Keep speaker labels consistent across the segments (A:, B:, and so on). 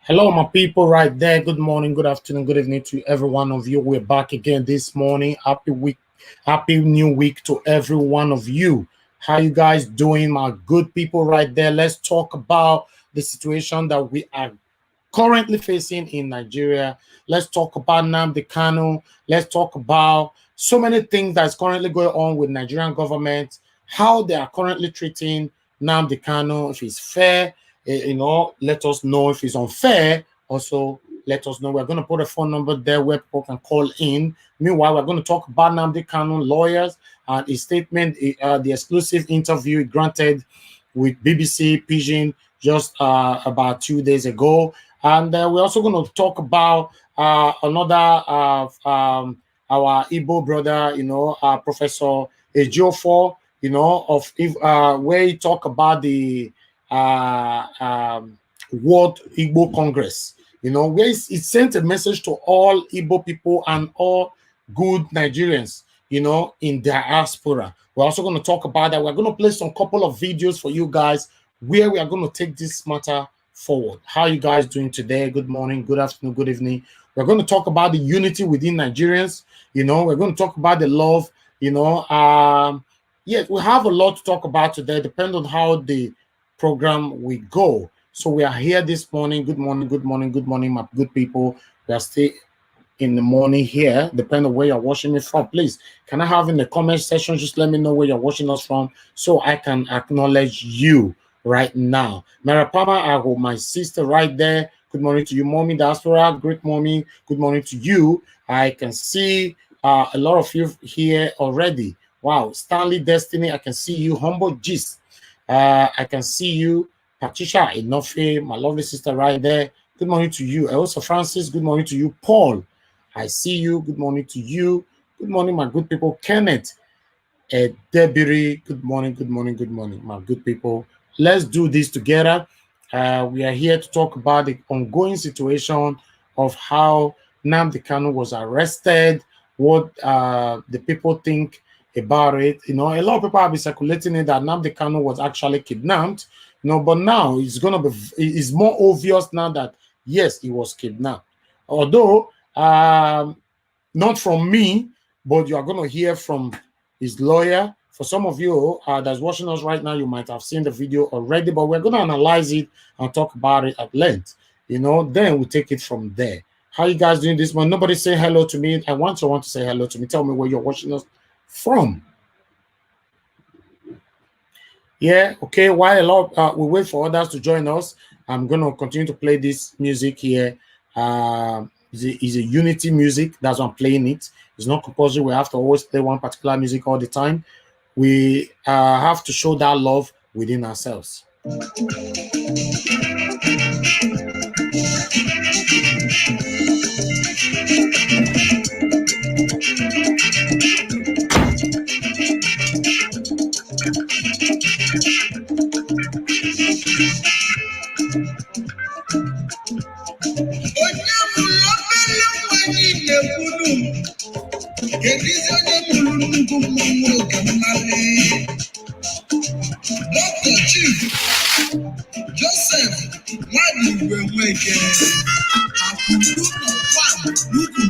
A: Hello, my people right there. Good morning, good afternoon, good evening to every one of you. We're back again this morning. Happy week, happy new week to every one of you. How you guys doing, my good people right there? Let's talk about the situation that we are currently facing in Nigeria. Let's talk about Nnamdi Kanu. Let's talk about so many things that's currently going on with Nigerian government, how they are currently treating Nnamdi Kanu, if it's fair, let us know. If it's unfair, also let us know. We're going to put a phone number there where people can call in. Meanwhile, we're going to talk about Nnamdi Kanu lawyers and his statement, the exclusive interview granted with BBC Pidgin just about 2 days ago. And we're also going to talk about another our Igbo brother, Professor Ejiofor, where he talk about the World Igbo Congress, where it sent a message to all Igbo people and all good Nigerians, in diaspora. We're also going to talk about that. We're going to play some couple of videos for you guys where we are going to take this matter forward. How are you guys doing today? Good morning, good afternoon, good evening. We're going to talk about the unity within Nigerians. We're going to talk about the love. Yes, we have a lot to talk about today, depending on how the program we go. So we are here this morning. Good morning, good morning, good morning, my good people. We are still in the morning here, depending on where you're watching me from. Please, can I have in the comment section, just let me know where you're watching us from so I can acknowledge you. right now. Marapama Aho, my sister right there. Good morning to you, Mommy Diaspora. Great Mommy. Good morning to you. I can see a lot of you here already. Wow. Stanley Destiny, I can see you. Humble Gist. I can see you. Patricia Enofe, my lovely sister right there. Good morning to you. Also, Francis, good morning to you. Paul, I see you. Good morning to you. Good morning, my good people. Kenneth, Debiri, good morning, good morning, good morning, my good people. Let's do this together. We are here to talk about the ongoing situation of how Nnamdi Kanu was arrested, what the people think about it. You know, a lot of people have been circulating it that Nnamdi Kanu was actually kidnapped. You know, but now it's more obvious now that yes, he was kidnapped. Although not from me, but you are going to hear from his lawyer. For some of you that's watching us right now, you might have seen the video already, but we're going to analyze it and talk about it at length. You know, then we take it from there. How you guys doing this morning? Nobody say hello to me. I want someone to say hello to me. Tell me where you're watching us from. Yeah, okay. While a lot we wait for others to join us, I'm going to continue to play this music here. Is a unity music. That's why I'm playing it. It's not compulsory. We have to always play one particular music all the time. We have to show that love within ourselves. Dr. Chief Joseph Nwadibwemeke Luku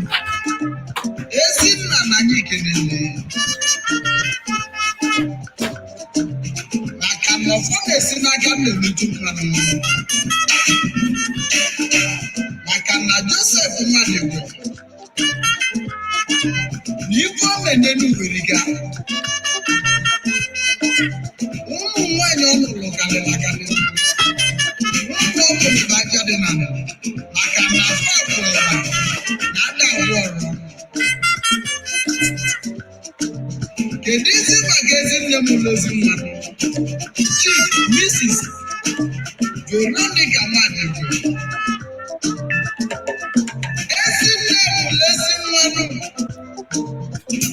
A: Ezinna anyị kelele maka na ọfọ na-esi n'aka na-emeju mmanụ maka na Joseph Nwadibwe n'ife o menenu weriga ụmụ nwaanyị ọ nụrụ galịlagalị ụmụ ọbụla na-aja dị na maka na afọ abụọ na-ada abụọ ọrụ kedu isi maka ezi nne m ụlọ ozi mmadụ Chief Mrs. Veronica Nwadibwe ezi nne m ụlọ ezi mmadụ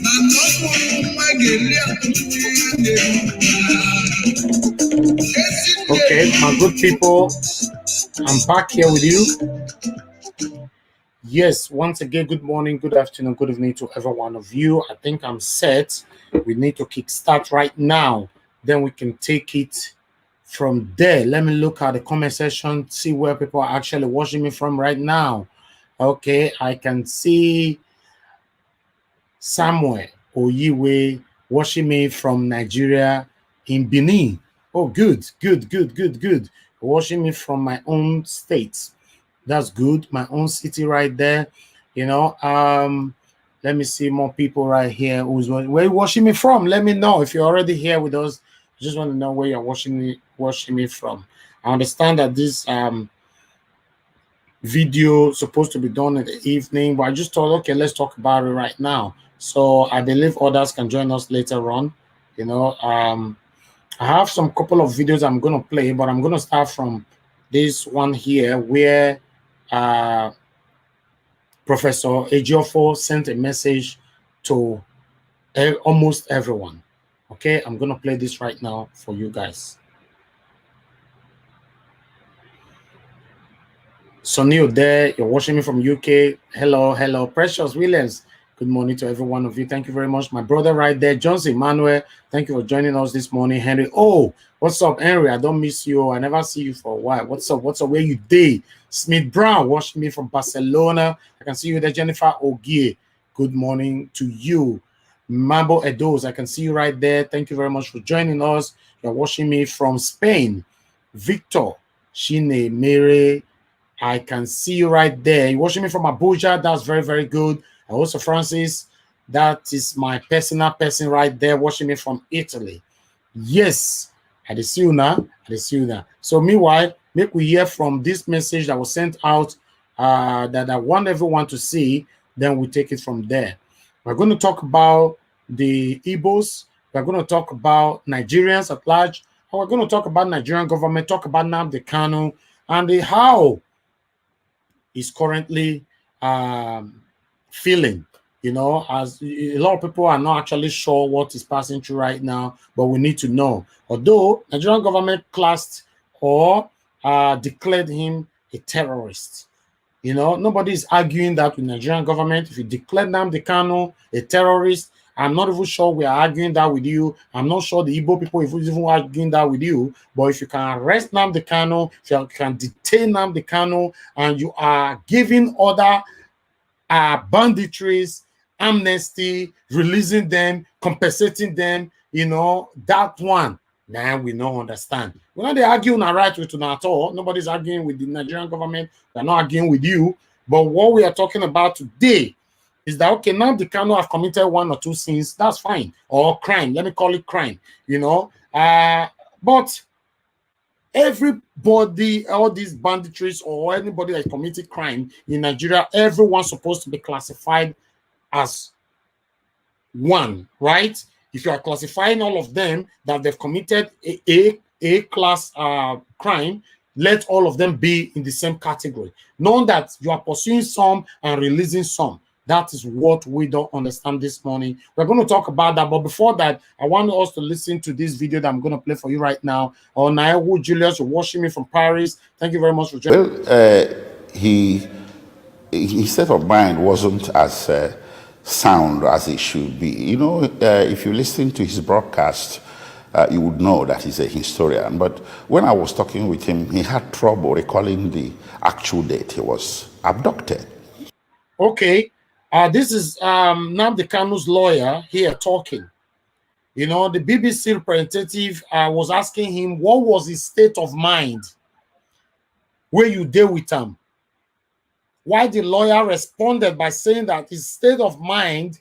A: na ọmụrụ nwa ga-eri ọtụtụ ihe na-eru. Okay, my good people, I'm back here with you. Yes, once again, good morning, good afternoon, good evening to every one of you. I think I'm set. We need to kickstart right now. Then we can take it from there. Let me look at the comment section, see where people are actually watching me from right now. Okay, I can see Samuel Oyiwe watching me from Nigeria in Benin. Oh, good. Watching me from my own state. That's good. My own city right there. You know, let me see more people right here. Where you watching me from? Let me know if you're already here with us. I just want to know where you're watching me from. I understand that this video supposed to be done in the evening, but I just thought, okay, let's talk about it right now. So I believe others can join us later on. You know, I have some couple of videos I'm going to play, but I'm going to start from this one here where Professor Ejiofor sent a message to almost everyone. Okay, I'm going to play this right now for you guys. Sonny there, you're watching me from UK. Hello. Precious Williams. Good morning to every one of you. Thank you very much. My brother right there, Johnson Emmanuel. Thank you for joining us this morning. Henry. Oh, what's up, Henry? I don't miss you. I never see you for a while. What's up? Where you day? Smith Brown watching me from Barcelona. I can see you there, Jennifer Ogie. Good morning to you. Mambo Edos, I can see you right there. Thank you very much for joining us. You're watching me from Spain. Victor Shine Mere, I can see you right there. You're watching me from Abuja. That's very good. Also, Francis, that is my personal person right there watching me from Italy. Yes, I see you now. I see you now. So meanwhile, make we hear from this message that was sent out that I want everyone to see. Then we take it from there. We're going to talk about the Igbos. We're going to talk about Nigerians at large. And we're going to talk about Nigerian government, talk about Nnamdi Kanu, and how he's currently feeling. You know, as a lot of people are not actually sure what is passing through right now, but we need to know. Although Nigerian government classed or declared him a terrorist. You know, nobody is arguing that with Nigerian government. If you declare Nnamdi Kanu a terrorist, I'm not even sure we are arguing that with you. I'm not sure the Igbo people if even arguing that with you. But if you can arrest Nnamdi Kanu, if you can detain Nnamdi Kanu, and you are giving other banditries amnesty, releasing them, compensating them, you know, that one, now we don't understand. We're not arguing our right with at all. Nobody's arguing with the Nigerian government. They're not arguing with you. But what we are talking about today is that, okay, now the Kanu have committed one or two sins, that's fine. Or crime, let me call it crime, you know. But everybody, all these banditries or anybody that committed crime in Nigeria, everyone's supposed to be classified as one, right? If you are classifying all of them that they've committed a class crime, let all of them be in the same category. Knowing that you are pursuing some and releasing some. That is what we don't understand this morning. We're going to talk about that. But before that, I want us to listen to this video that I'm going to play for you right now. Naewu Julius, you're watching me from Paris. Thank you very much for joining.
B: Well, his state of mind wasn't as sound as it should be. You know, if you listen to his broadcast, you would know that he's a historian. But when I was talking with him, he had trouble recalling the actual date he was abducted.
A: Okay, this is Nnamdi Kanu's lawyer here talking. You know, the BBC representative was asking him what was his state of mind where you deal with him. Why the lawyer responded by saying that his state of mind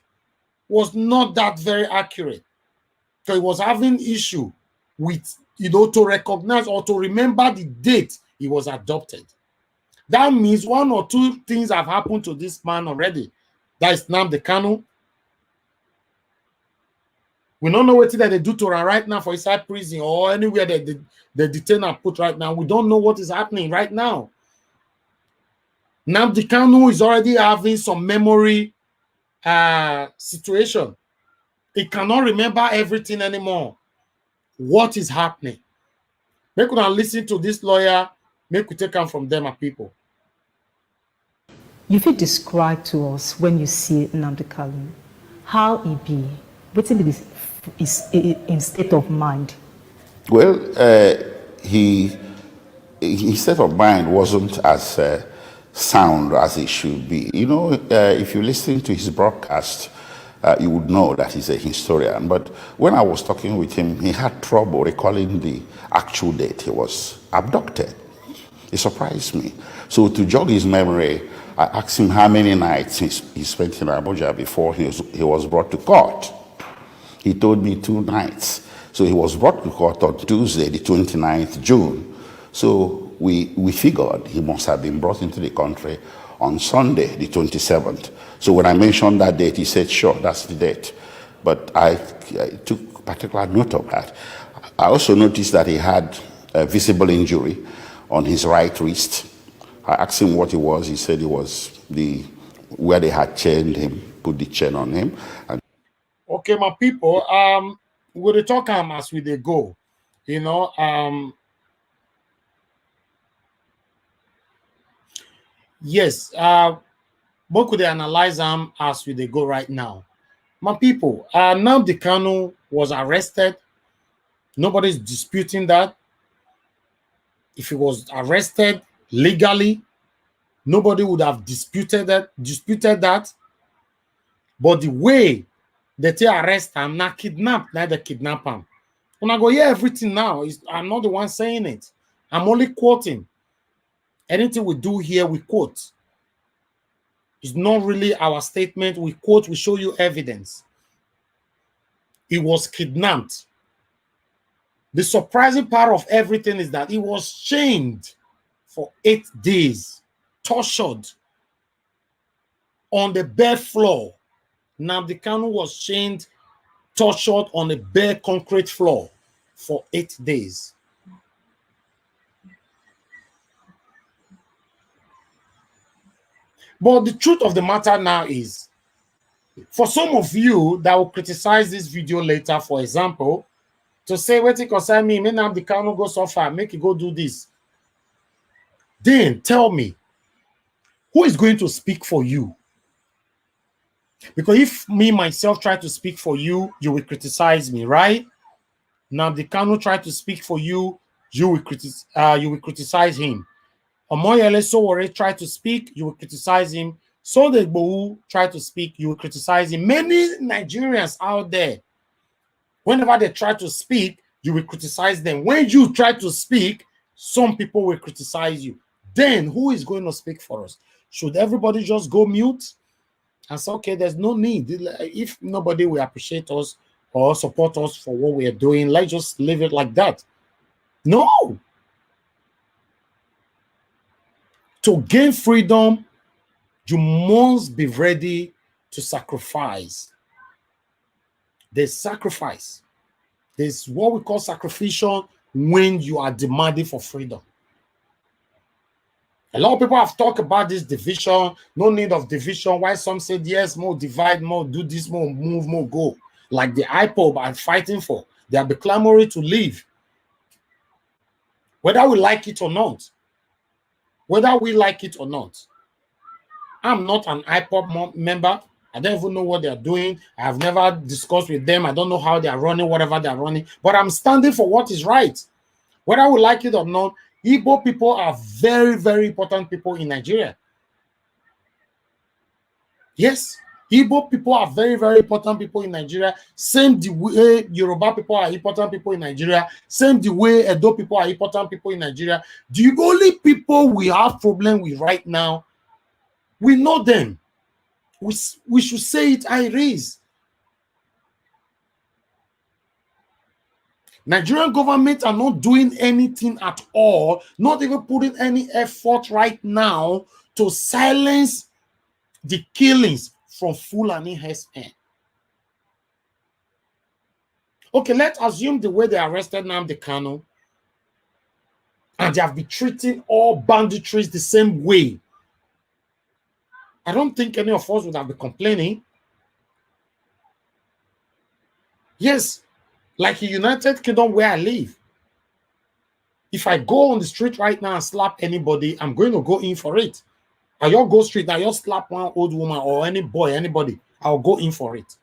A: was not that very accurate. So he was having issue with, you know, to recognize or to remember the date he was adopted. That means one or two things have happened to this man already. That is Nnamdi Kanu. We don't know what they do to her right now for inside prison or anywhere that they detain and put right now. We don't know what is happening right now. Nnamdi Kanu is already having some memory situation. He cannot remember everything anymore. What is happening? Make us listen to this lawyer. Make we take him from them, my people.
C: You fit describe to us when you see Nnamdi Kanu, how he be, what's in state of mind?
B: Well, his state of mind wasn't as sound as it should be. You know, if you listen to his broadcast, you would know that he's a historian. But when I was talking with him, he had trouble recalling the actual date he was abducted. It surprised me. So to jog his memory, I asked him how many nights he spent in Abuja before he was brought to court. He told me 2 nights. So he was brought to court on Tuesday, the 29th June. So we figured he must have been brought into the country on Sunday, the 27th. So when I mentioned that date, he said, sure, that's the date. But I took particular note of that. I also noticed that he had a visible injury on his right wrist. I asked him what it was. He said it was where they had chained him, put the chain on him. And
A: okay, my people, we'll talk as we they go. You know, yes, but could they analyze them as we they go right now? My people, Nnamdi Kanu was arrested. Nobody's disputing that. If he was arrested legally, nobody would have disputed that. But the way that they arrest him, not kidnap, not they kidnap him. When I go hear everything now, I'm not the one saying it. I'm only quoting. Anything we do here, we quote. It's not really our statement. We quote, we show you evidence. He was kidnapped. The surprising part of everything is that he was chained for 8 days, tortured on the bare floor. Nnamdi Kanu was chained, tortured on a bare concrete floor for 8 days. But the truth of the matter now is, for some of you that will criticize this video later, for example, to say, wait, it concern me, may Nnamdi Kanu go suffer, make it go do this. Then tell me, who is going to speak for you? Because if me, myself, try to speak for you, you will criticize me, right? Nnamdi Kanu try to speak for you, you will criticize him. Omoyele Sowore try to speak, you will criticize him. So the Igbohu try to speak, you will criticize him. Many Nigerians out there, whenever they try to speak, you will criticize them. When you try to speak, some people will criticize you. Then who is going to speak for us? Should everybody just go mute and say, okay, there's no need. If nobody will appreciate us or support us for what we are doing, let's just leave it like that. No. To gain freedom, you must be ready to sacrifice. There's sacrifice. There's what we call sacrificial when you are demanding for freedom. A lot of people have talked about this division, no need of division. Why some said, yes, more divide, more do this, more move, more go. Like the IPOB are fighting for. They are clamoring to leave. Whether we like it or not. Whether we like it or not. I'm not an IPOB member. I don't even know what they're doing. I've never discussed with them. I don't know how they're running, whatever they're running. But I'm standing for what is right. Whether we like it or not, Igbo people are very, very important people in Nigeria. Yes, Igbo people are very, very important people in Nigeria. Same the way Yoruba people are important people in Nigeria. Same the way Edo people are important people in Nigeria. The only people we have problem with right now, we know them. We should say it high raise. Nigerian government are not doing anything at all, not even putting any effort right now to silence the killings from Fulani herdsmen. Okay, let's assume the way they arrested Nnamdi Kanu and they have been treating all banditries the same way. I don't think any of us would have been complaining. Yes, like in United Kingdom where I live. If I go on the street right now and slap anybody, I'm going to go in for it. I just go street, I just slap one old woman or any boy, anybody, I'll go in for it.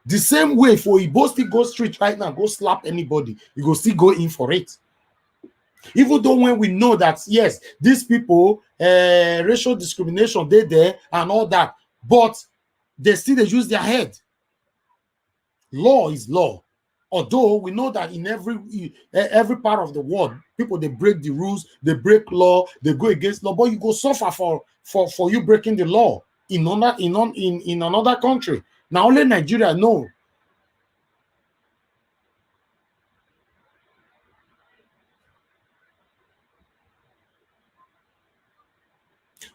A: The same way for Igbo still go street right now, go slap anybody, you go still go in for it. Even though when we know that, yes, these people, racial discrimination, they there and all that, but they still use their head. Law is law. Although we know that in every part of the world, people, they break the rules, they break law, they go against law, but you go suffer for you breaking the law in another country. Now only Nigeria know.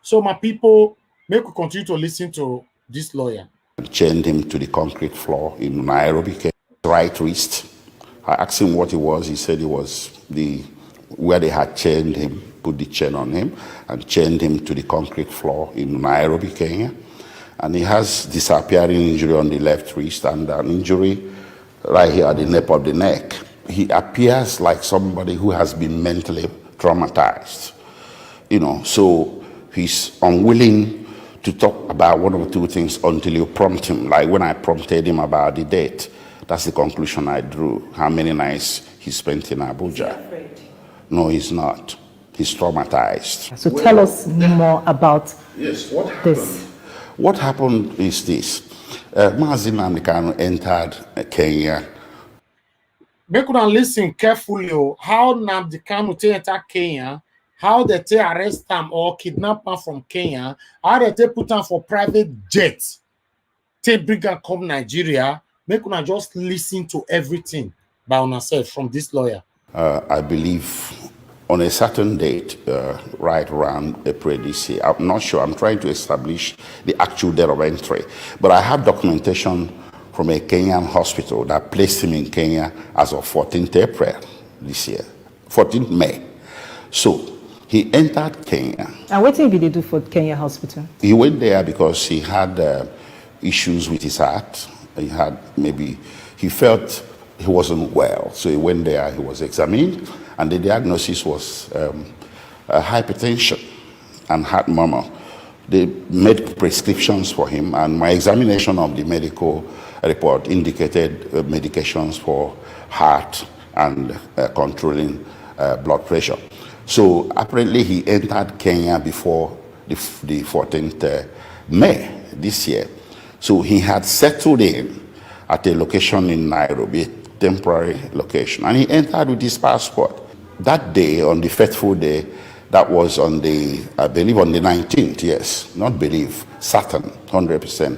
A: So my people, make we continue to listen to this lawyer.
B: Chained him to the concrete floor in Nairobi. Right wrist. I asked him what it was. He said it was where they had chained him, put the chain on him, and chained him to the concrete floor in Nairobi, Kenya. And he has disappearing injury on the left wrist and an injury right here at the nape of the neck. He appears like somebody who has been mentally traumatized. You know, so he's unwilling to talk about one or two things until you prompt him. Like when I prompted him about the date, that's the conclusion I drew. How many nights he spent in Abuja.
C: Is he afraid?
B: No, he's not. He's traumatized.
C: So tell us more about
B: this. What happened is this. Mazi Nnamdi Kanu entered Kenya.
A: Make una listen carefully how Nnamdi Kanu enter Kenya, how they arrest him or kidnap him from Kenya, how they put him for private jets, take bring him come Nigeria. Make una just listen to everything. by yourself from this lawyer?
B: I believe on a certain date, right around April this year. I'm not sure. I'm trying to establish the actual date of entry. But I have documentation from a Kenyan hospital that placed him in Kenya as of 14th April this year, 14th May. So he entered Kenya.
C: And what did they do for Kenya hospital?
B: He went there because he had issues with his heart. He felt he wasn't well. So he went there, he was examined, and the diagnosis was hypertension and heart murmur. They made prescriptions for him, and my examination of the medical report indicated medications for heart and controlling blood pressure. So apparently he entered Kenya before the 14th May this year. So he had settled in at a location in Nairobi, a temporary location, and he entered with his passport. That day, on the fateful day, that was on I believe on the 19th, yes, not believe, certain, 100%.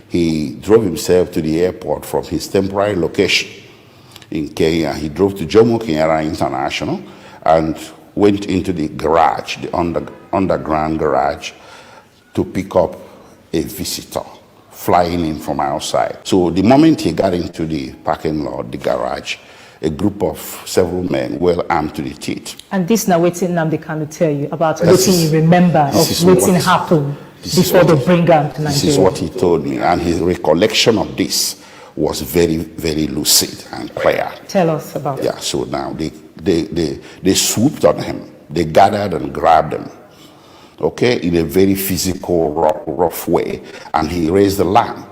B: He drove himself to the airport from his temporary location in Kenya. He drove to Jomo Kenyatta International and went into the garage, the underground garage, to pick up a visitor flying in from outside. So the moment he got into the parking lot, the garage, a group of several men, well armed to the teeth.
C: And this now waiting Nnamdi Kanu tell you about what you remember of waiting happened before they bring him to Nigeria.
B: This is what he told me, and his recollection of this was very, very lucid and clear.
C: Tell us about it.
B: Yeah, so now they swooped on him. They gathered and grabbed him, okay, in a very physical, rough way, and he raised the lamb.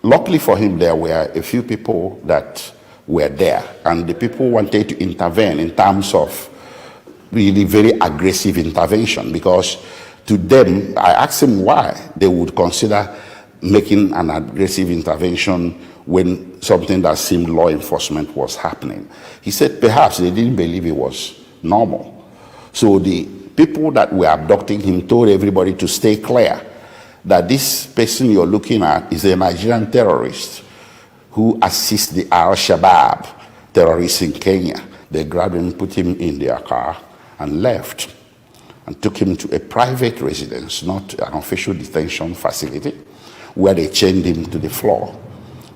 B: Luckily for him, there were a few people that were there, and the people wanted to intervene in terms of really very aggressive intervention, because to them, I asked him why they would consider making an aggressive intervention when something that seemed law enforcement was happening. He said perhaps they didn't believe it was normal. So the people that were abducting him told everybody to stay clear, that this person you're looking at is a Nigerian terrorist who assists the Al-Shabaab terrorists in Kenya. They grabbed him, put him in their car, and left, and took him to a private residence, not an official detention facility, where they chained him to the floor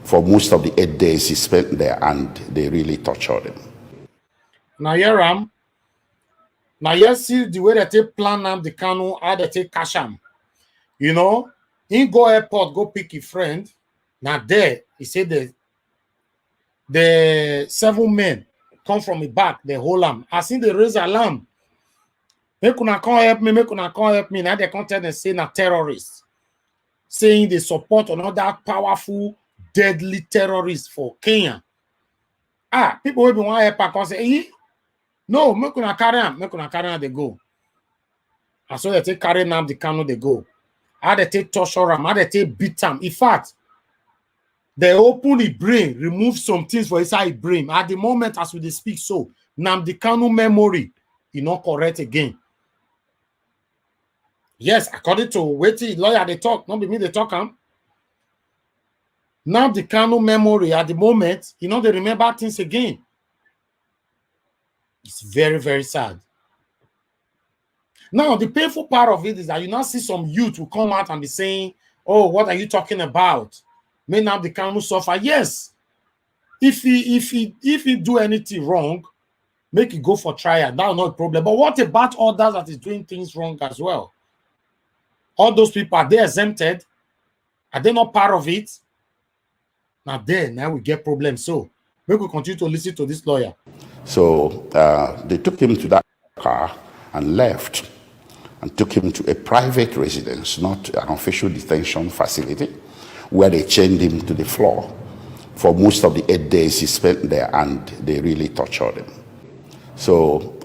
B: for most of the 8 days he spent there, and they really tortured him.
A: Now, Yaram, now you see the way that they plan Nnamdi Kanu, how they take cash him. You know, he go airport, go pick a friend. Now there, he said the 7 men come from the back, they hold him. I seen the raise alarm. Make una come help me, make una come help me. Now they come tell them say na terrorists, saying they support another powerful, deadly terrorist for Kenya. People will be one help and say, hey, no, make una carry him, they go. And so they take carry Nnamdi Kanu, they go. How they take torture him, how they take beat him. In fact, they open the brain, remove some things for inside the brain. At the moment, as we speak, so Nnamdi Kanu memory is not correct again. Yes, according to waiting lawyer, they talk, not be me, they talk. Nnamdi Kanu memory at the moment, they remember things again. It's very, very sad. Now, the painful part of it is that you now see some youth who come out and be saying, oh, what are you talking about? May Nnamdi Kanu suffer. Yes. If he do anything wrong, make it go for trial. That's not a problem. But what about others that is doing things wrong as well? All those people, are they exempted? Are they not part of it? Now we get problems. So we will continue to listen to this lawyer.
B: So they took him to that car and left, and took him to a private residence, not an official detention facility, where they chained him to the floor for most of the 8 days he spent there, and they really tortured him. So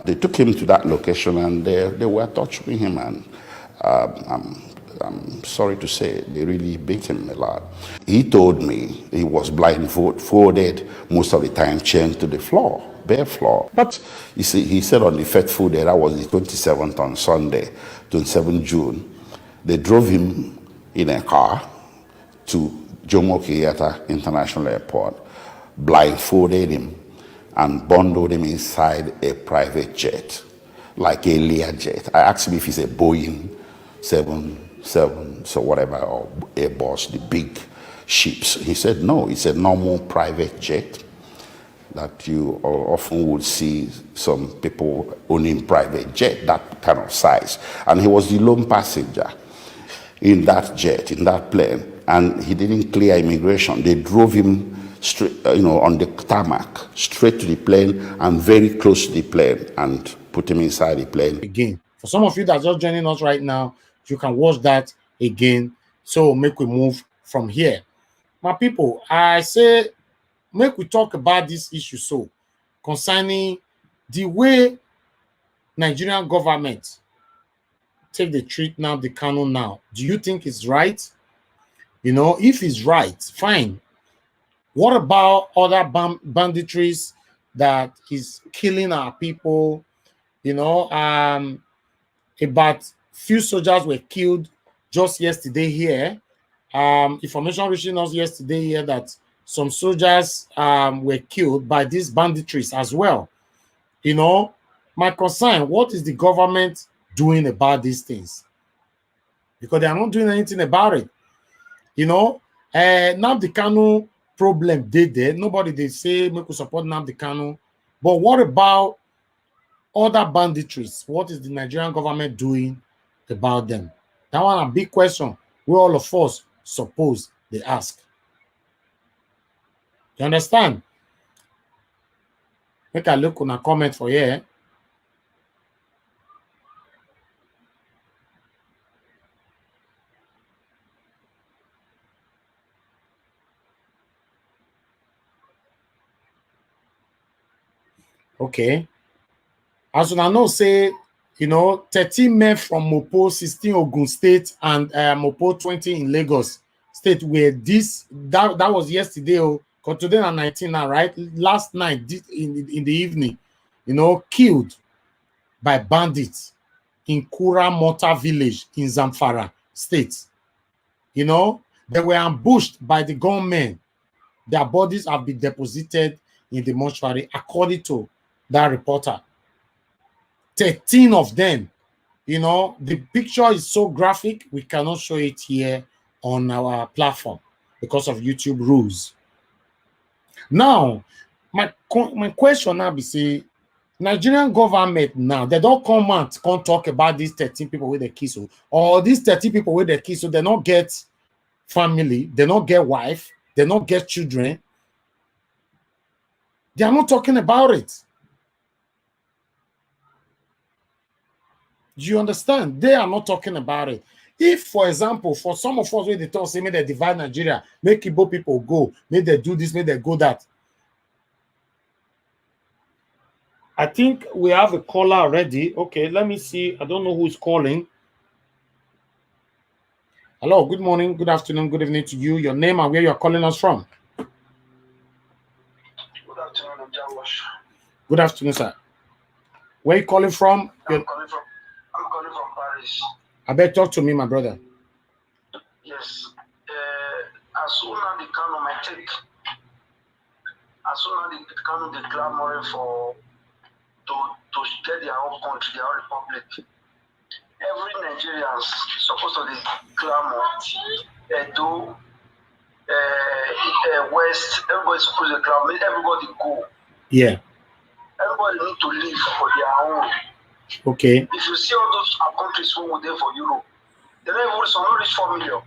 B: they took him to that location, and they were torturing him, and I'm sorry to say, they really beat him a lot. He told me he was blindfolded most of the time, chained to the floor, bare floor. But you see, he said on the fateful day, that was the 27th on Sunday, 27 June, they drove him in a car to Jomo Kenyatta International Airport, blindfolded him, and bundled him inside a private jet, like a Learjet. I asked him if it's a Boeing 777, so whatever, or Airbus, the big ships. He said no, it's a normal private jet that you often would see some people owning private jet, that kind of size. And he was the lone passenger in that jet, in that plane, and he didn't clear immigration. They drove him straight, on the tarmac, straight to the plane and very close to the plane, and put him inside the plane.
A: Again, for some of you that are just joining us right now, you can watch that again. So make we move from here. My people, I say, make we talk about this issue so concerning the way Nigerian government take the treat Nnamdi Kanu now. Do you think it's right? If it's right, fine. What about other banditries that is killing our people? About few soldiers were killed just yesterday here. Information reaching us yesterday here that some soldiers were killed by these banditries as well. My concern, what is the government doing about these things? Because they are not doing anything about it. Nnamdi Kanu problem they there. Nobody they say make we support Nnamdi Kanu. But what about other banditries? What is the Nigerian government doing about them? That one a big question we all of us suppose they ask. You understand? Make a look on a comment for here. Okay. As you know, say, 13 men from Mopo, 16 Ogun State, and Mopo 20 in Lagos State where that was yesterday, because today are 19 now, right? Last night in the evening, killed by bandits in Kura Mota village in Zamfara State. They were ambushed by the gunmen. Their bodies have been deposited in the mortuary, according to that reporter. 13 of them. The picture is so graphic, we cannot show it here on our platform because of YouTube rules. Now, my question now be say, Nigerian government now, they don't come out, can't talk about these 13 people with the kiss, or these 13 people with the kiss, so they don't get family, they don't get wife, they don't get children. They are not talking about it. Do you understand? They are not talking about it. If, for example, for some of us where they talk, say, may they divide Nigeria, make Igbo people go, may they do this, may they go that. I think we have a caller already. Okay, let me see. I don't know who is calling. Hello, good morning, good afternoon, good evening to you. Your name and where you're calling us from.
D: Good afternoon, I'm Jawash.
A: Good afternoon, sir. Where are you calling from?
D: I'm calling from Paris.
A: I better talk to me, my brother.
D: Yes. As soon as the Kanu might take, as soon as the Kanu declare more for to get their own country, their own republic, every Nigerian supposed to declare more. Edo, West, everybody supposed to declare. Make everybody go.
A: Yeah.
D: Everybody need to live for their own.
A: Okay.
D: If you see all those countries who were there for Europe, they don't even reach 4 million.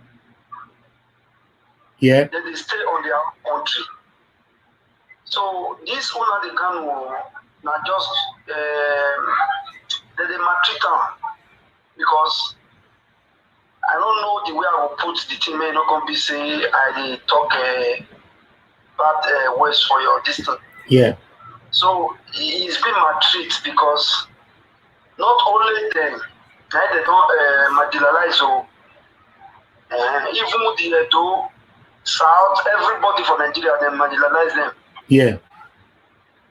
A: Yeah.
D: Then they stay on their own country. So this owner they can not just they maltreat them because I don't know the way I will put the team. May not gonna be say I talk bad words for your distance.
A: Yeah.
D: So he's been maltreated because not only them, they don't marginalize even the Edo, South, everybody from Nigeria, they marginalize them.
A: Yeah.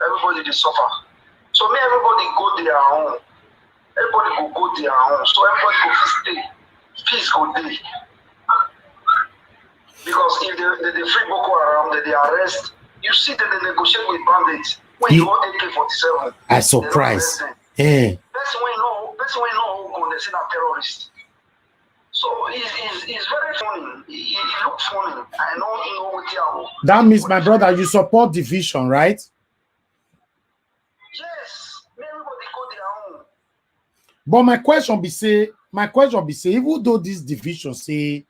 D: Everybody they suffer. So everybody go their own. Everybody go their own. So everybody go stay. Peace go there. Because if they free Boko Haram, they arrest You see that they negotiate with bandits when you got AK-47.
A: I surprised. Yeah.
D: Person when you know who they say that terrorist. So it's very funny. It looks funny. I know what you.
A: That means, my brother, you support division, right?
D: Yes, everybody go their own.
A: But my question be say, even though this division say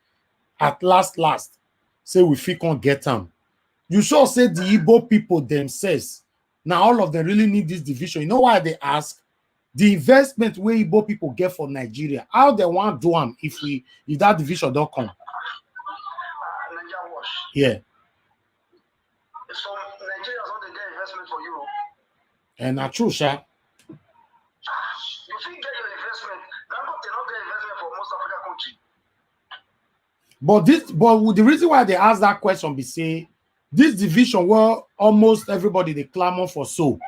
A: at last, say we fit can't get them, you sure say the Igbo people themselves, now all of them really need this division. You know why they ask? The investment where Igbo people get for Nigeria, how they want do them if that division don't come?
D: Nigeria wash.
A: Yeah.
D: So Nigerians want to get investment for Europe.
A: And that's true, sha.
D: You think get your investment, now they not get investment for most African country.
A: But the reason why they ask that question be say this division where almost everybody they clamor for. So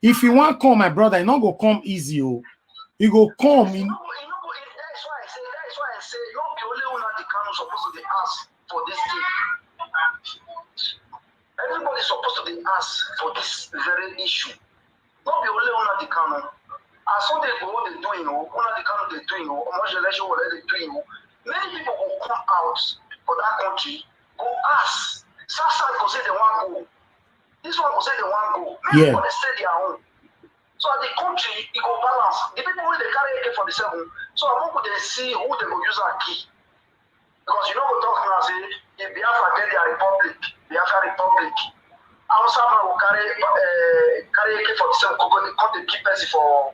A: if you want come, my brother, it not go come easy. He go come in.
D: That's why I say not the only Nnamdi Kanu supposed to be asked for this thing. Everybody supposed to be asked for this very issue. Not the only Nnamdi Kanu. As soon they go, they doing Nnamdi Kanu they doing Omoje election already doing. Many people will come out for that country, go ask. Sasa go say they want go. This one go say they want go. Many people they stay their own. So at the country, it go balance. The people who they carry AK-47, so I'm going to see who they go use a key. Because you know what talk now say, if Biafra get their republic, Biafra republic, outside will carry AK-47 come the key person for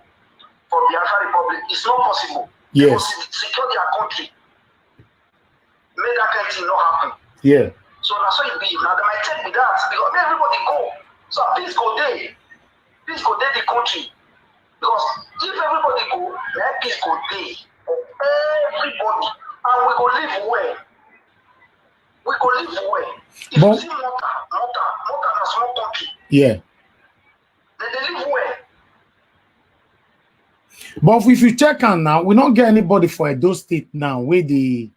D: Biafra republic. It's not possible.
A: Yes.
D: Because secure their country. Make that kind of thing not happen.
A: Yeah.
D: So that's why it be. Now they might take me that because everybody go. So please go there. Please go there the country. Because if everybody go, then please go there. Everybody. And we go live well. We go live well. If you see Malta is a small country.
A: Yeah.
D: They live well.
A: But if you check on now, we don't get anybody for Edo State now where they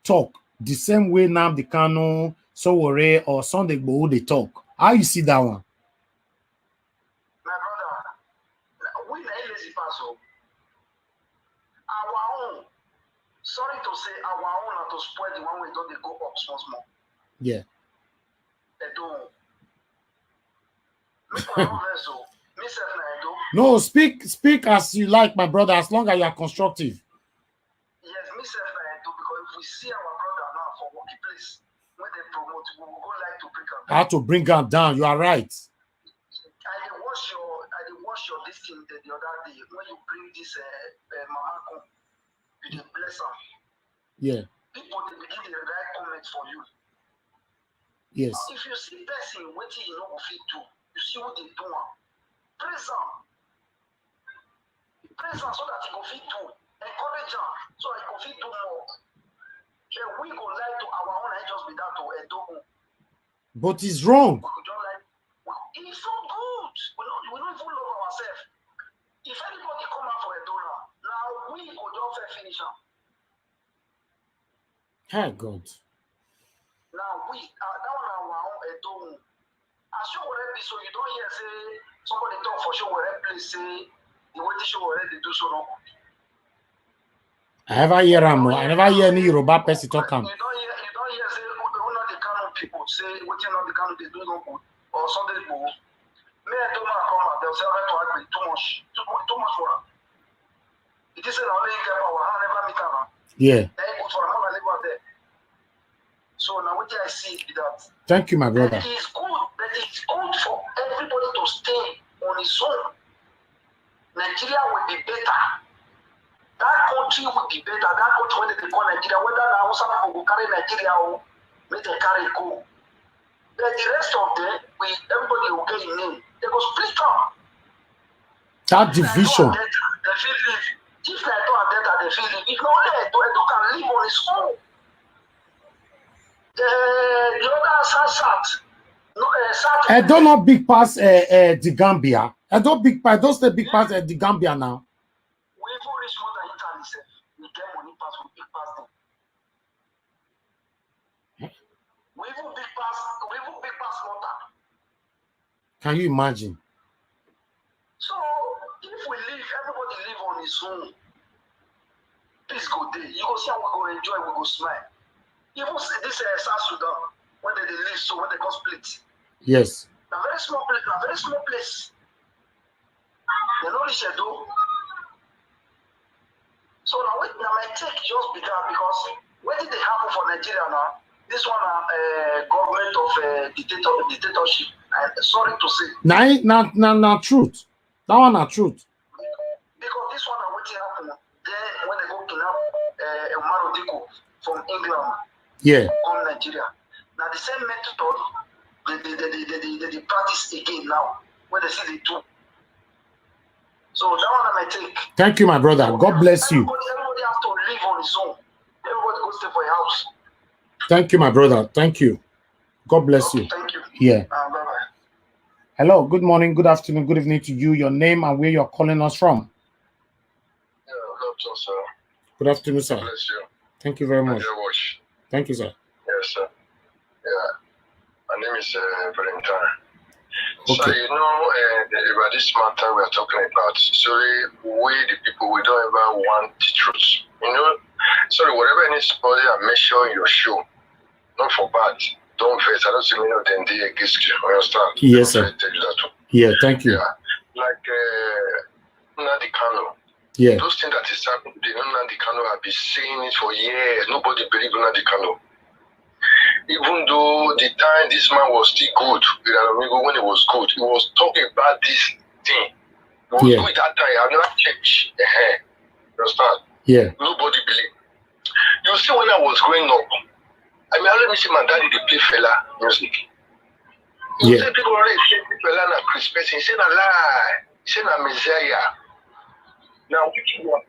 A: talk the same way Nnamdi Kanu, Sowore, or Sunday Igboho they talk. How you see that one?
D: My brother, we are lazy person. Our own, sorry to say, our own are to spoil the one we don't they go up small.
A: Yeah.
D: They don't. Make my own vessel. Myself na Edo.
A: No, speak as you like, my brother, as long as you are constructive.
D: Yes, myself na Edo, because if we see our brother now for working place, when they promote, we will go like to bring them down.
A: How to bring them down, you are right.
D: I watch your this thing the other day when you bring this mama come, you dey bless her.
A: Yeah.
D: People they begin the right comments for you.
A: Yes.
D: If you see person waiting, you know what fit do. You see what they do. Praise am. Praise am so that he go fit do. Encourage am so that he go fit do more. Then we go like to our own and just be that to Edo.
A: But it's wrong.
D: It's so good. We don't even love ourselves. If anybody come out for Edo now we go just finish am.
A: Hey God.
D: Now we that one our own Edo. As sure whatever so you don't hear say somebody talk for sure whatever place say the way show already do so no.
A: I never hear any Yoruba person talk am.
D: You don't hear say Nnamdi Kanu people say what Nnamdi Kanu they do no good or Sunday Igboho. Me and Toma come out, they'll say to agree too much for them. It is an only care about how never meet them.
A: Yeah.
D: They go for another level there. So now what I see is that
A: Thank you, my brother.
D: That it's good for everybody to stay on his own. Nigeria will be better. That country will be better. That country when they call Nigeria, whether now some people go carry Nigeria or make they carry go. But the rest of them, everybody will get in name. They go split up.
A: That division.
D: They feel live. If like do and data, they feel live. If not, Edo can live on his own. The other Sat.
A: Edo not big pass the Gambia. Edo stay big pass the Gambia now.
D: We even reach more than Italy, sir. We get money pass, we big pass them. We even big pass water.
A: Can you imagine?
D: So if we live, everybody live on his own. Please go there. You go see how we go enjoy, we go smile. Even this South Sudan, when they live, so when they go split.
A: Yes.
D: A very small place, a very small place. They know the shadow. So now my take just began because what did they happen for Nigeria now? This one government of dictatorship. Sorry to say.
A: Now truth. That one not truth.
D: Because this one what happened then when they go kidnap Diko from England.
A: Yeah.
D: On Nigeria. Now the same method they practice again now when they see the two. So that one I take.
A: Thank you, my brother. So, God bless you.
D: Everybody has to live on his own. Everybody go stay for your house.
A: Thank you, my brother. Thank you. God bless you.
D: Thank you.
A: Yeah.
D: Bye-bye.
A: Hello. Good morning. Good afternoon. Good evening to you. Your name and where you're calling us from.
E: Yeah, good afternoon, sir.
A: Good afternoon, sir.
E: God bless you.
A: Thank you very much.
E: Watch.
A: Thank you, sir.
E: Yes, sir. Yeah. My name is Valentine.
A: Okay.
E: So, about this matter we are talking about, sorry, we the people, we don't ever want the truth. Sorry, whatever anybody I mention your show, not for bad, don't face. I don't see many of them they against you. Understand?
A: Yes, sir. Yeah, thank you.
E: Yeah. Like Nnamdi Kanu.
A: Yeah.
E: Those things that is happening, Nnamdi Kanu have been saying it for years. Nobody believe Nnamdi Kanu. Even though the time this man was still good, when he was good, he was talking about this thing. He was good that time. I never checked. Understand?
A: Yeah.
E: Nobody believe. You see, when I was growing up, I already see my daddy they play fella music. You see people already say fella na Chris Person. He say na lie. He say na Messiah. Now, which one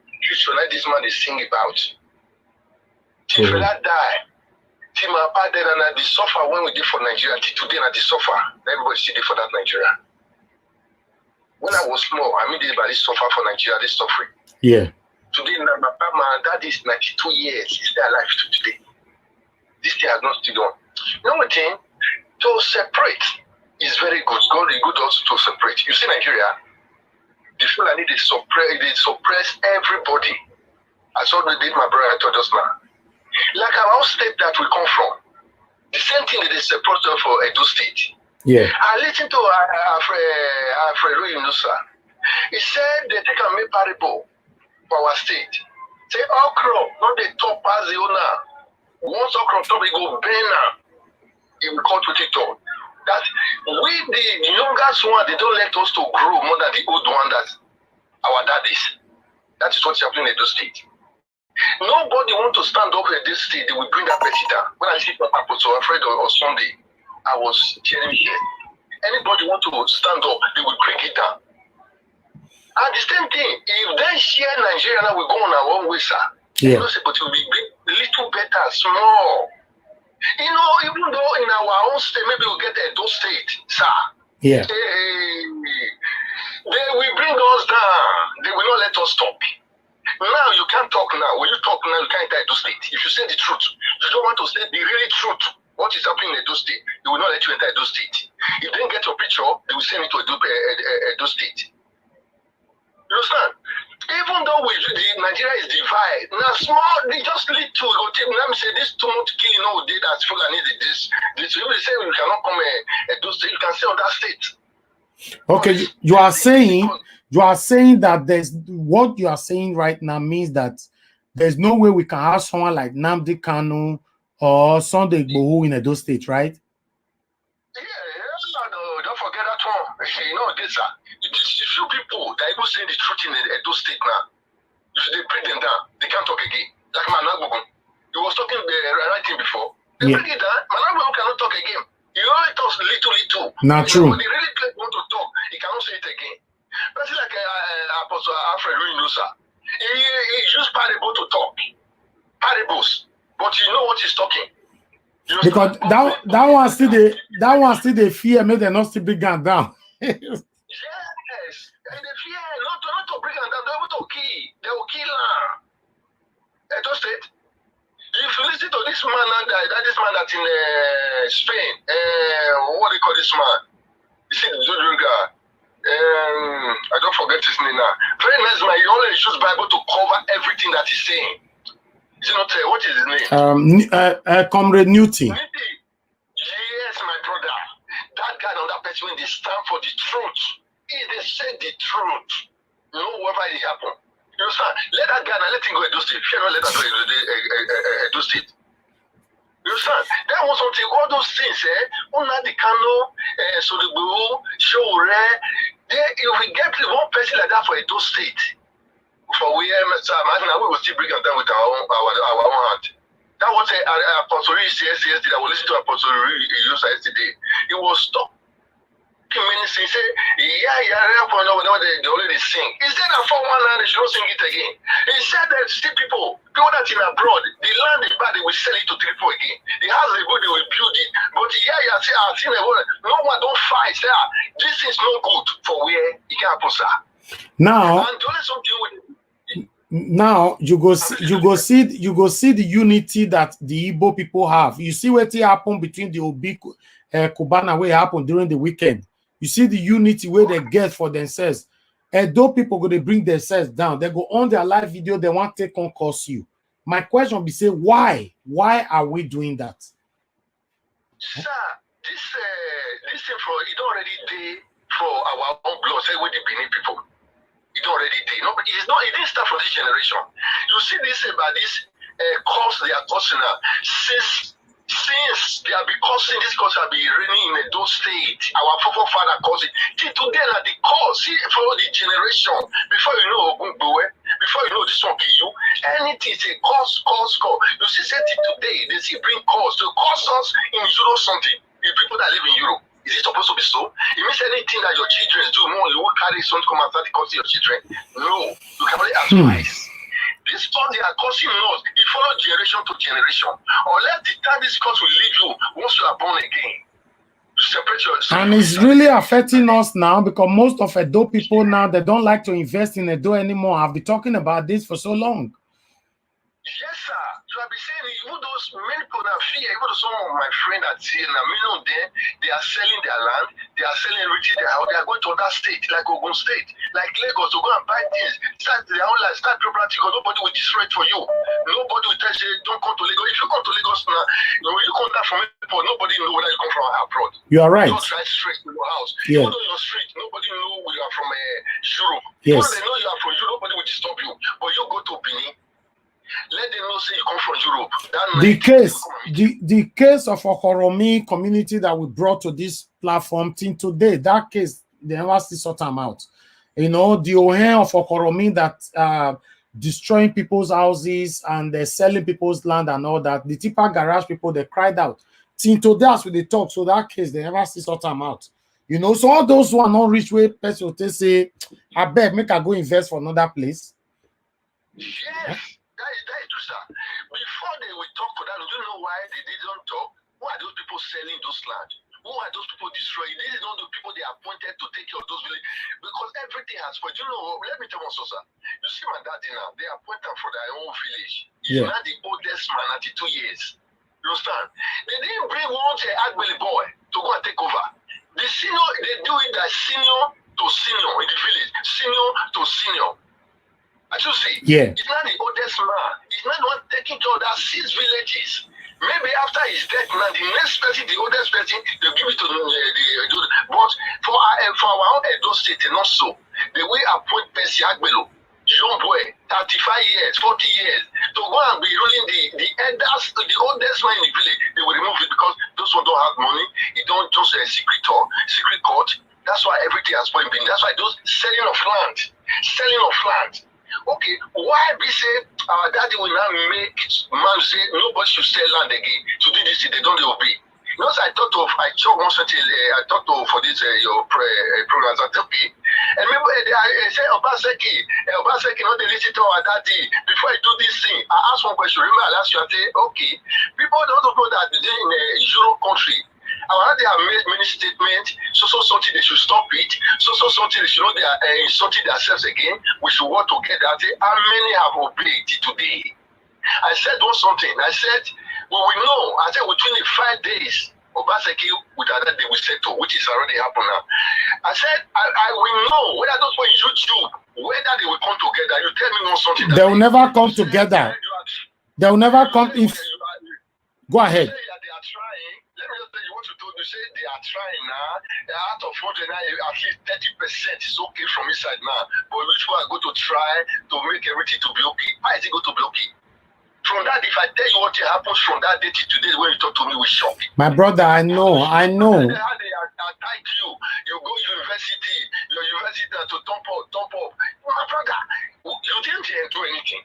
E: this man is singing about? Till fella die. Till my father and the suffer when we did for Nigeria. Till today, and the suffer. Everybody still did for that Nigeria. When I was small, everybody suffer for Nigeria. They suffering.
A: Yeah.
E: Today, my dad is 92 years. He's still alive to today. This thing has not still done. You know what thing? To separate is very good. God is good also to separate. You see Nigeria, the Fulani they suppress everybody. I saw they did my brother told us now. Like our own state that we come from. The same thing that they separate for Edo State.
A: Yeah.
E: I listened to Alfred Yunusa. He said they take a make parable for our state. Say okra, not the top as the owner. Once okra top, it go burn now. It will cut with it all. That we the youngest one, they don't let us to grow more than the old one that our daddies. That is what's happening in Edo State. Nobody want to stand up in this state. They will bring that person down. When I see Apostle Alfred or Sunday, I was hearing here. Anybody want to stand up, they will bring it down. And the same thing, if they share Nigeria, now we go on our own way, sir.
A: Yeah.
E: But it will be a little better, small. Even though in our own state, maybe we'll get Edo State, sir.
A: Yeah.
E: They will bring us down. They will not let us talk. Now you can't talk now. When you talk now, you can't enter Edo State. If you say the truth, you don't want to say the really truth. What is happening in Edo State? They will not let you enter Edo State. If they don't get your picture, they will send it to Edo State. You understand? Even though Nigeria is divided, now small, they just lead to let me say this too much killing all day that Fulani did this. If they say you cannot come Edo State, you can stay on that state.
A: Okay, you are saying that there's what you are saying right now means that there's no way we can have someone like Nnamdi Kanu or Sunday Igboho in Edo State, right?
E: Yeah, don't forget that one. This few people that even saying the truth in Edo State now. If they bring them down, they can't talk again. Like Managogo, he was talking the right thing before. They bring it down, Managogo cannot talk again. He only talks little.
A: Not true.
E: When he really want to talk, he cannot say it again. But it's like Apostle Alfred Yunusa. He used parable to talk. Parables. But you know what he's talking.
A: Because that one still they fear me, they not still bring them down.
E: Yes. And they fear not to bring them down, they're able to kill. They will kill her. Edo State. If you listen to this man, this man that's in Spain, what do you call this man? You see the Zojo guy. I don't forget his name now. Very nice man. He only uses Bible to cover everything that he's saying. Is it not? What is his name?
A: Comrade Newty.
E: Yes, my brother. That guy and that person, when they stand for the truth, they said the truth. No, whatever it happen. You understand? Let that guy let him go Edo State. If you don't let that go Edo State. You understand? That was something, all those things, Nnamdi Kanu, Soligbo, Showre, if we get one person like that for Edo State, for we will still bring them down with our own hand. That was Apostle yesterday. I was listening to Apostle yesterday. He was talking many things. Say, whenever they already sing. He said that for one land, they should not sing it again. He said that still people that in abroad, the land they buy, they will sell it to people again. The house they build, they will build it. But no one don't fight. This is not good for where it can happen, sir.
A: Now,
E: and don't let something with
A: now you go see the unity that the Igbo people have. You see what happened between the Obi Kubana where happened during the weekend. You see the unity where they get for themselves. And those people go to bring themselves down. They go on their live video. They want to take on curse you. My question be say why? Why are we doing that?
E: Sir, this thing for it already day for our own blood. Say with the Benin people. It already did. No, but it didn't start from this generation. You see this about this cause they are causing now. Since they have been causing this cause have been reigning in Edo State, our forefather caused it. Till today, now the cause, see, for the generation, before you know Ogungbewe, before you know this one kill you, anything is a cause. You see, say till today, they see bring cause to cause us in Europe something. The people that live in Europe. Is it supposed to be so? It means anything that your children do, more you will carry something come and start causing your children. No, you can only advise. This cause they are causing us, it follows generation to generation. Unless the time this cause will leave you once you are born again. You separate yourself.
A: And it's really affecting us now because most of Edo people now, they don't like to invest in Edo anymore. I've been talking about this for so long.
E: Yes, sir. You have been saying even those many people that fear, even some of my friends that see they are selling their land, they are selling everything they have, they are going to other state, like Ogun State, like Lagos, to go and buy things, start their own life, start property, because nobody will destroy it for you. Nobody will tell you, don't come to Lagos. If you come to Lagos now, you come down from airport, nobody know whether you come from abroad.
A: You are right.
E: Don't drive straight to your house.
A: Yeah.
E: You go to your street, nobody know where you are from Europe.
A: Yes.
E: When they know you are from Europe, nobody will disturb you. But you go to Benin, let them know say you come from Europe.
A: The case of Okoromi community that we brought to this platform till today, that case, they never still sort them out. You know, the Ohen of Okoromi that destroying people's houses and they're selling people's land and all that. The Tipa Garage people, they cried out. Till today, as we talk, so that case, they never still sort them out. You know, so all those who are not rich way, person will say, I beg, make I go invest for another place.
E: Yes. That is true, sir. Before they will talk to that, do you know why they didn't talk? Who are those people selling those land? Who are those people destroying? These are not the people they appointed to take care of those villages. Because everything has spoiled. You know, let me tell you, sir. You see my daddy now, they appoint them for their own village. He's not the oldest man, 92 years. You understand? They didn't bring one Agbeli boy to go and take over. The senior, they do it as senior to senior in the village. Senior to senior. As you see, he's not the oldest man. He's not the one taking care of that 6 villages. Maybe after his death, now the next person, the oldest person, they'll give it to the but for our own Edo State, not so. The way appoint Percy Agbelo, young boy, 35 years, 40 years, to go and be ruling the elders, the oldest man in the village, they will remove it because those ones don't have money. It don't just a secret court. That's why everything has been. That's why those selling of land. Okay, why be say our daddy will not make man say nobody should sell land again to do this? They don't obey. You know, so I talked for this your programs. I said, okay, and maybe I say Obaseki, not the listen to our daddy before I do this thing. I ask one question. Remember, I asked you. I say, okay, people don't know that in a Euro country. Our they have made many statements, so something they should stop it, so something they should not they are insulting themselves again. We should work together. How many have obeyed today? I said something. I said we will know. I said within the 5 days Obaseki with another they will settle, which is already happened now. I said, I will know whether those on YouTube, whether they will come together. You tell me one something.
A: They will never come together. They will never come if. Go ahead.
E: You say that they are trying. Let me just tell you what you told me. You say they are trying now. Out of 100 now, at least 30% is okay from inside now. But which one are going to try to make everything to be okay? How is it going to be okay? From that, if I tell you what happens from that day to today, when you talk to me, we shock.
A: My brother, I know.
E: How they attack you. You go university, your university to thump up. My brother, you didn't do anything.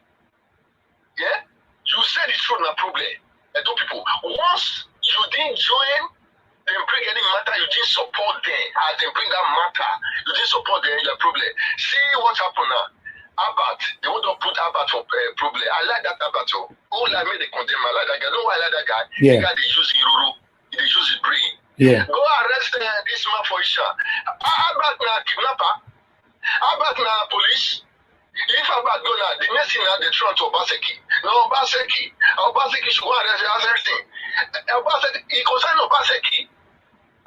E: Yeah? You said it's not a problem. I told people, once you didn't join, then bring any matter, you didn't support them. As they bring that matter, you didn't support them, your problem. See what happened now. Abat, they want to put Abat for problem. I like that Abat. All I made a condemn. I like that guy. Know why I like that guy?
A: Yeah.
E: The guy they use Iruru. They use his brain.
A: Yeah.
E: Go arrest this man for Isha. Abat na kidnapper. Abat na police. If Abat go now, the next thing now they try to Obaseki. No, Obaseki should go arrest him. Obaseki, he concerned Obaseki.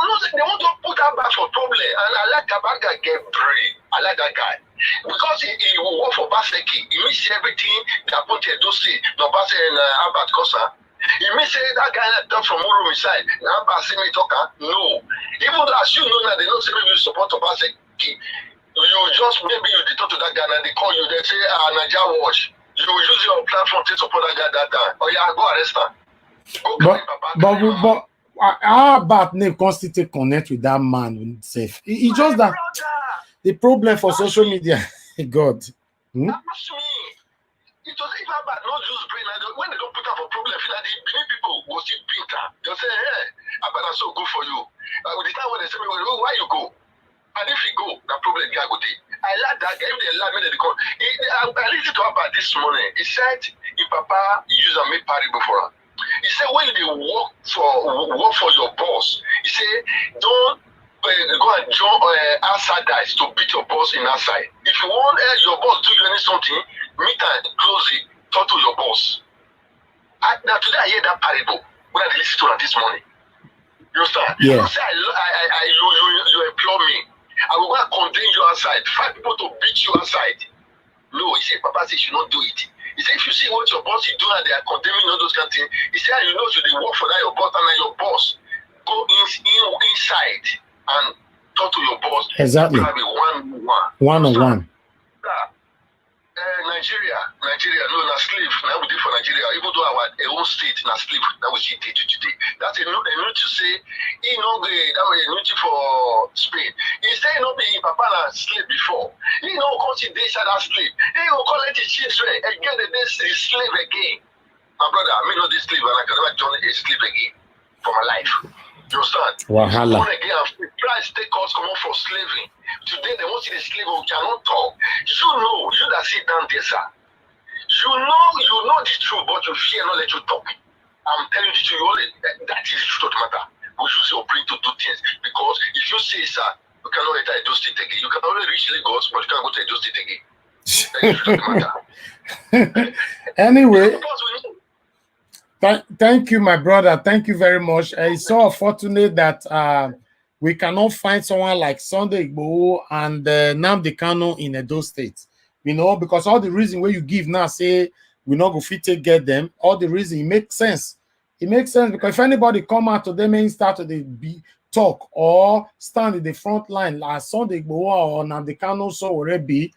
E: No, they want to put Abat for problem. And I like that guy get brain. I like that guy. Because he will work for Baseki. He means everything that put to do see. No Baseki and Abat Kosa. He means that guy done from Muru side. Now Baseki me talk. No. Even though as you know now, they don't say maybe you support Baseki. You just maybe you talk to that guy and they call you. They say Nigeria watch. You will use your platform to support that guy that time. Oh yeah, go arrest him.
A: But how about name constantly connect with that man himself? He just that. The problem for social media, God.
E: That's me. It was even bad, not use brain. When they don't put up a problem, the Benin people will see Pinter. They'll say, hey, I better so good for you. With the time when they say, well, why you go? And if you go, that problem guy go there. I like that guy. If they allow me, they call. I listened to Abba this morning. He said, if Papa use a make party before. He said, when they work for your boss, he said, don't go and join outside guys to beat your boss in outside. If you want your boss do you any something, meet and closely talk to your boss. Now today I hear that parable when I listen to it this morning. You understand?
A: Yeah.
E: You say you employ me. I will go and condemn you outside. 5 people to beat you outside. No, he said, Papa said you should not do it. He said, if you see what your boss is doing and they are condemning all those kind of things, he said, you know, so they work for that your boss and then your boss go inside and talk to your boss.
A: Exactly. One-on-one.
E: Nigeria, no, na slave. Now we did for Nigeria. Even though our own state na slave, now we see day to today. That's a note to say. He know that was a note for Spain. He say no be Papa na slave before. He know cause he dey that slave. He will collect his children again. They slave again. My brother, I mean not this slave, and I can never join a slave again for my life. You understand?
A: Wahala.
E: Born again, Christ take us come on for slavery. Today they want to see the slave who cannot talk. You know, you that sit down there, sir. You know the truth, but you fear not let you talk. I'm telling you the truth. That is the truth of the matter. We use your brain to do things because if you say, sir, you cannot enter Edo State again. You can only reach Lagos, but you can't go to Edo State again. That is the truth of the matter.
A: Anyway. Thank you, my brother. Thank you very much. It's so unfortunate that we cannot find someone like Sunday Igboho and Nnamdi Kanu in Edo State. You know, because all the reason where you give now say we not go fit to get them. All the reason it makes sense. It makes sense because if anybody come out to them and start to talk or stand in the front line like Sunday Igboho or Nnamdi Kanu so already,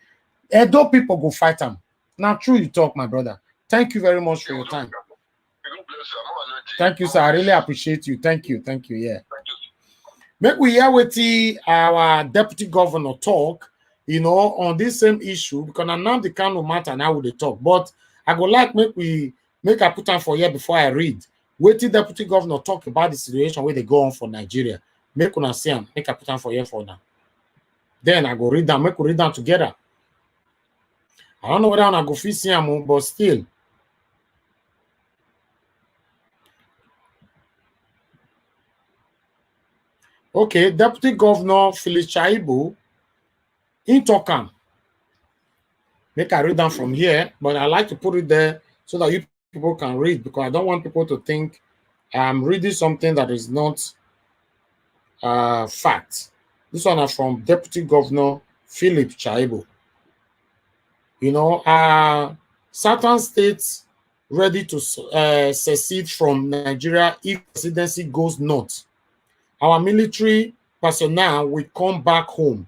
A: Edo people go fight them. Now, true you talk, my brother. Thank you very much for your time. Thank you, sir. I really appreciate you. Thank you. Yeah. Make we hear with our deputy governor talk, you know, on this same issue because Nnamdi Kanu matter now with the talk. But I go like make I put on for here before I read. Wait till deputy governor talk about the situation where they go on for Nigeria. Make una see him. Make I put on for here for now. Then I go read them. Make we read them together. I don't know whether I go fit see him, but still. Okay, Deputy Governor Phyllis Chaibu in Tokam. Make I read down from here, but I like to put it there so that you people can read because I don't want people to think I'm reading something that is not fact. This one is from Deputy Governor Philip Chaibo. You know, certain states ready to secede from Nigeria if presidency goes north. Our military personnel will come back home.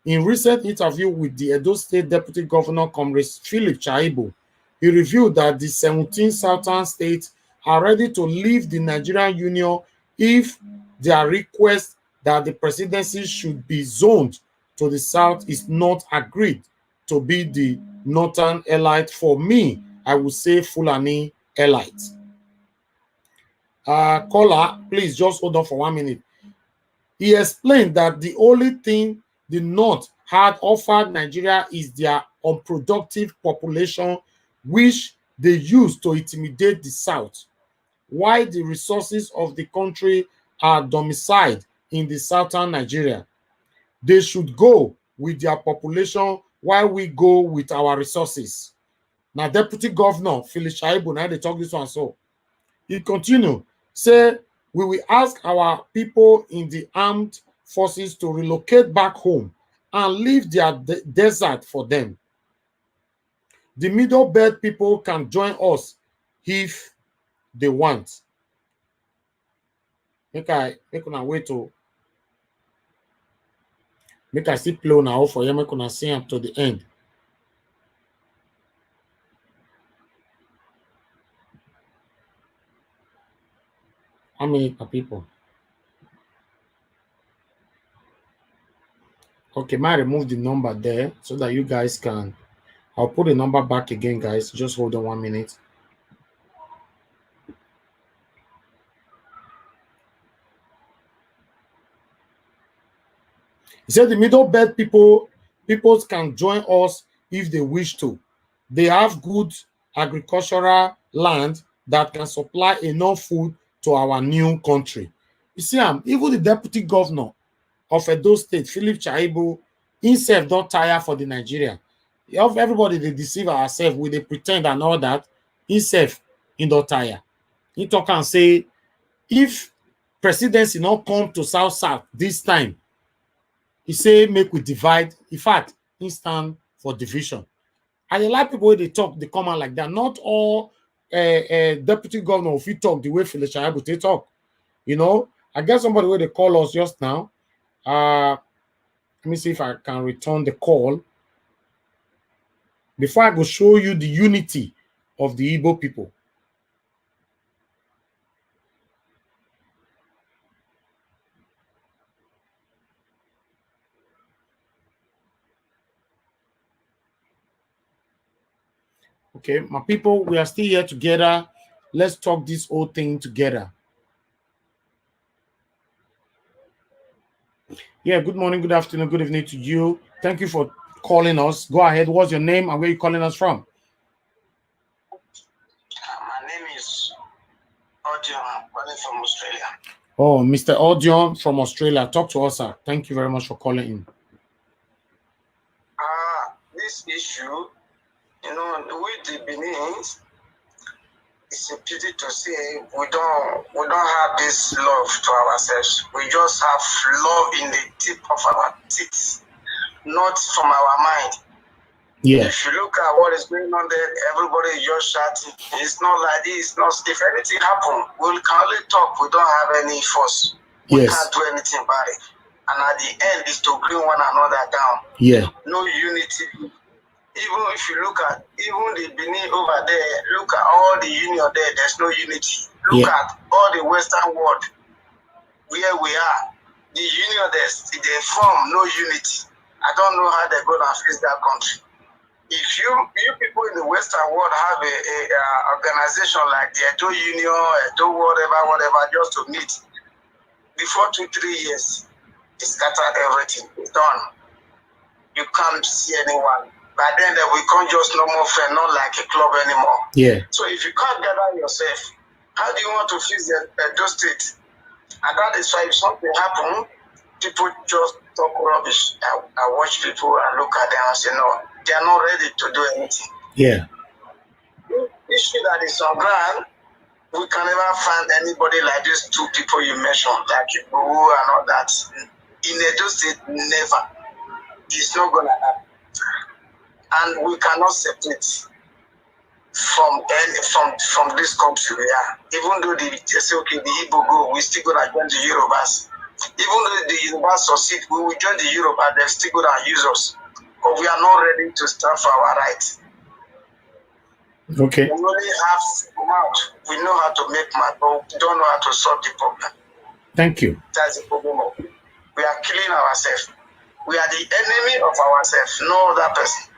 A: In recent interview with the Edo State Deputy Governor, Comrade Philip Chaibo, he revealed that the 17 southern states are ready to leave the Nigerian Union if their request that the presidency should be zoned to the south is not agreed to be the northern elite. For me, I would say Fulani elite. Caller, please just hold on for 1 minute. He explained that the only thing the North had offered Nigeria is their unproductive population, which they use to intimidate the South. While the resources of the country are domiciled in the southern Nigeria, they should go with their population while we go with our resources. Now, Deputy Governor Philip Shaibu, now they talk this one so. He continued, say, we will ask our people in the armed forces to relocate back home and leave their desert for them. The middle belt people can join us if they want. Make una wait to make I still play now for you, make una see up to the end. How many people? Okay, might remove the number there so that you guys can. I'll put the number back again, guys. Just hold on 1 minute. He said the middle belt peoples can join us if they wish to. They have good agricultural land that can supply enough food to our new country. You see, even the deputy governor of Edo State, Philip Chaibo, himself don't tire for the Nigeria. Of everybody, they deceive ourselves with they pretend and all that. Himself, he don't tire. He talk and say, if presidency not come to South this time, he say make we divide. In fact, he stand for division. And a lot of people they talk, they come out like that. Not all deputy governor if you talk the way Philip Chaibo they talk. You know, I guess somebody where they call us just now. Let me see if I can return the call. Before I go show you the unity of the Igbo people. Okay, my people, we are still here together. Let's talk this whole thing together. Yeah, good morning, good afternoon, good evening to you. Thank you for calling us. Go ahead. What's your name and where are you calling us from?
D: My name is Odion. I'm calling from Australia.
A: Oh, Mr. Odion from Australia. Talk to us, sir. Thank you very much for calling in.
D: This issue, you know, with the Benin, it's a pity to say we don't have this love to ourselves. We just have love in the tip of our teeth, not from our mind.
A: Yeah.
D: If you look at what is going on there, everybody is just shouting. It's not like this. Not if anything happens, we can only talk. We don't have any force. We can't do anything about it. And at the end is to bring one another down.
A: Yeah.
D: No unity. Even if you look at even the Benin over there, look at all the union there, there's no unity. Look at all the Western world where we are. The union there, they form no unity. I don't know how they're gonna face that country. If you people in the Western world have a organization like the Edo Union, Edo whatever, just to meet, before 2-3 years, they scatter everything. It's done. You can't see anyone. By then, we can't just no more friend, not like a club anymore.
A: Yeah. So
D: if you can't gather yourself, how do you want to fix the Edo State? And that is why if something happens, people just talk rubbish. I watch people and look at them and say, no, they are not ready to do anything.
A: Yeah.
D: The issue that is on ground, we can never find anybody like these two people you mentioned, like Igbo and all that. In Edo State, never. It's not going to happen. And we cannot separate from this country. Yeah. Even though they say, okay, the Igbo go, we still going to join the Yorubas. Even though the Yorubas succeed, we will join the Yoruba, they're still going to use us. But we are not ready to stand for our rights.
A: Okay.
D: We only have mouth. We know how to make mouth, but we don't know how to solve the problem.
A: Thank you.
D: That's the problem. We are killing ourselves. We are the enemy of ourselves, no other person.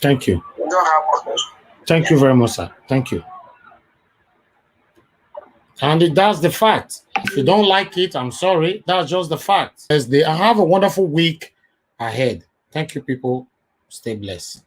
A: Thank you.
D: We don't have others.
A: Thank you very much, sir. Thank you. And that's the fact. If you don't like it, I'm sorry. That's just the fact. I have a wonderful week ahead. Thank you, people. Stay blessed.